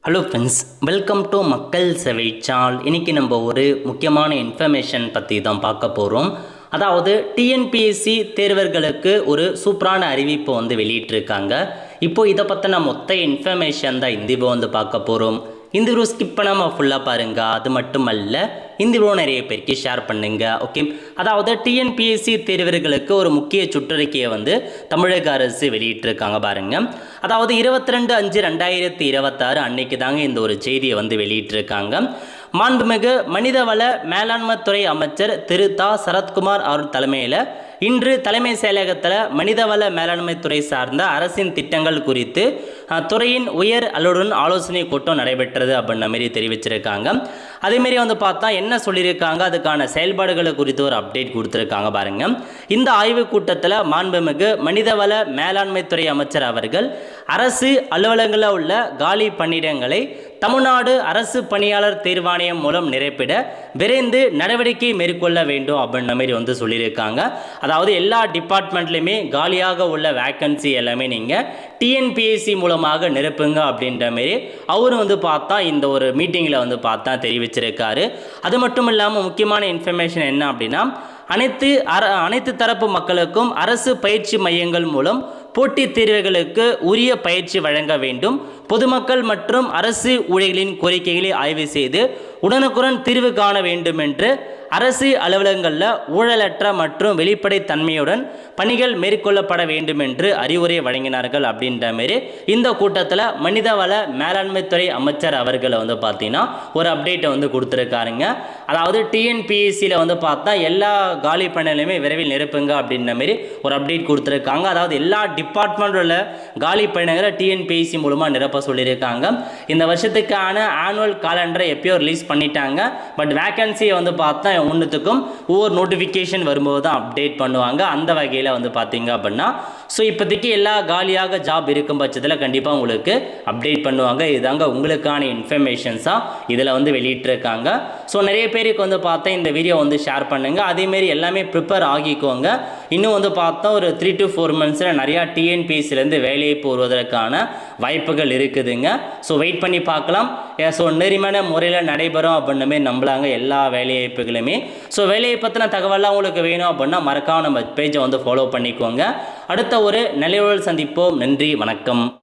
Hello friends, welcome to மக்கள் சேவை channel. இன்றைக்கி நம்ம ஒரு முக்கியமான இன்ஃபர்மேஷன் பற்றி தான் பார்க்க போகிறோம். அதாவது டிஎன்பிஎஸ்சி தேர்வர்களுக்கு ஒரு சூப்பரான அறிவிப்பு வெளியிட்டிருக்காங்க. இப்போது இதை பற்றின மொத்த இன்ஃபர்மேஷன் தான் இந்த வீடியோ பார்க்க போகிறோம். இந்த வீடியோ ஸ்கிப் பண்ணாமல் ஃபுல்லாக பாருங்கள். அது மட்டும் அல்ல, இந்த வீடியோ நிறைய பேருக்கு ஷேர் பண்ணுங்கள். ஓகே, அதாவது டிஎன்பிஎஸ்சி தேர்வர்களுக்கு ஒரு முக்கிய சுற்றறிக்கையை தமிழக அரசு வெளியிட்டிருக்காங்க பாருங்கள். அதாவது 22/5/2026 அன்னைக்கு தாங்க இந்த ஒரு செய்தியை வெளியிட்டிருக்காங்க. மாண்புமிகு மனிதவள மேலாண்மைத்துறை அமைச்சர் திரு தா சரத்குமார் அவர் தலைமையில் இன்று தலைமை செயலகத்தில் மனிதவள மேலாண்மைத்துறை சார்ந்த அரசின் திட்டங்கள் குறித்து துறையின் உயர் அலுவலருடன் ஆலோசனை கூட்டம் நடைபெற்றது அப்படின்ற மாரி தெரிவிச்சிருக்காங்க. அதேமாரி பார்த்தா என்ன சொல்லியிருக்காங்க, அதுக்கான செயல்பாடுகளை குறித்து ஒரு அப்டேட் கொடுத்துருக்காங்க பாருங்க. இந்த ஆய்வுக் கூட்டத்தில் மாண்புமிகு மனிதவள மேலாண்மைத்துறை அமைச்சர் அவர்கள் அரசு அலுவலகங்களில் உள்ள காலி பணியிடங்களை தமிழ்நாடு அரசு பணியாளர் தேர்வாணையம் மூலம் நிரப்பிட விரைந்து நடவடிக்கை மேற்கொள்ள வேண்டும் அப்படின்ற மாதிரி சொல்லியிருக்காங்க. அதாவது எல்லா டிபார்ட்மெண்ட்லையுமே காலியாக உள்ள வேக்கன்சி எல்லாமே நீங்கள் டிஎன்பிஎஸ்சி மூலமாக நிரப்புங்க அப்படின்ற மாரி அவரு பார்த்தா இந்த ஒரு மீட்டிங்கில் பார்த்தா தெரிவிச்சிருக்காரு. அது மட்டும் இல்லாமல் முக்கியமான இன்ஃபர்மேஷன் என்ன அப்படின்னா, அனைத்து தரப்பு மக்களுக்கும் அரசு பயிற்சி மையங்கள் மூலம் போட்டித் தேர்வுகளுக்கு உரிய பயிற்சி வழங்க வேண்டும். பொதுமக்கள் மற்றும் அரசு ஊழியர்களின் கோரிக்கைகளை ஆய்வு செய்து உடனுக்குடன் தீர்வு காண வேண்டும் என்று அரசு அலுவலகங்களில் ஊழலற்ற மற்றும் வெளிப்படைத் தன்மையுடன் பணிகள் மேற்கொள்ளப்பட வேண்டும் என்று அறிவுரை வழங்கினார்கள் அப்படின்ற மாரி இந்த கூட்டத்தில் மனிதவள மேலாண்மைத்துறை அமைச்சர் அவர்களை பார்த்தீங்கன்னா ஒரு அப்டேட்டை கொடுத்துருக்காருங்க. அதாவது டிஎன்பிஎஸ்சியில் பார்த்தா எல்லா காலி பணிகளையுமே விரைவில் நிரப்புங்க அப்படின்ற மாரி ஒரு அப்டேட் கொடுத்துருக்காங்க. அதாவது எல்லா டிபார்ட்மெண்ட்டில் காலி பணிகளை டிஎன்பிஎஸ்சி மூலமாக நிரப்ப சொல்லியிருக்காங்க. இந்த வருஷத்துக்கான ஆனுவல் காலண்டரை எப்பயோ ரிலீஸ் பண்ணிட்டாங்க. பட் வேக்கன்சியை பார்த்தா ஒன்றுத்துக்கும் ஒவ்வொரு நோட்டிஃபிகேஷன் வரும்போது தான் அப்டேட் பண்ணுவாங்க. அந்த வகையில் பார்த்தீங்க அப்படின்னா ஸோ இப்போதைக்கு எல்லா காலியாக ஜாப் இருக்கும் பட்சத்தில் கண்டிப்பாக உங்களுக்கு அப்டேட் பண்ணுவாங்க. இதுதாங்க உங்களுக்கான இன்ஃபர்மேஷன்ஸாக இதில் வெளியிட்டிருக்காங்க. ஸோ நிறைய பேருக்கு பார்த்தா இந்த வீடியோ ஷேர் பண்ணுங்கள். அதேமாரி எல்லாமே ப்ரிப்பேர் ஆகிக்கோங்க. இன்னும் பார்த்தா ஒரு 3 to 4 monthஸில் நிறையா டிஎன்பிஎஸ்சிலேருந்து வேலையை போடுவதற்கான வாய்ப்புகள் இருக்குதுங்க. ஸோ வெயிட் பண்ணி பார்க்கலாம். ஸோ நெறிமான முறையில் நடைபெறும் அப்படின்னுமே நம்பலாங்க எல்லா வேலைவாய்ப்புகளுமே. ஸோ வேலையை பற்றின தகவலாம் உங்களுக்கு வேணும் அப்படின்னா மறக்காம நம்ம பேஜை ஃபாலோ பண்ணிக்கோங்க. அடுத்த ஒரு நிலையுடன் சந்திப்போம். நன்றி, வணக்கம்.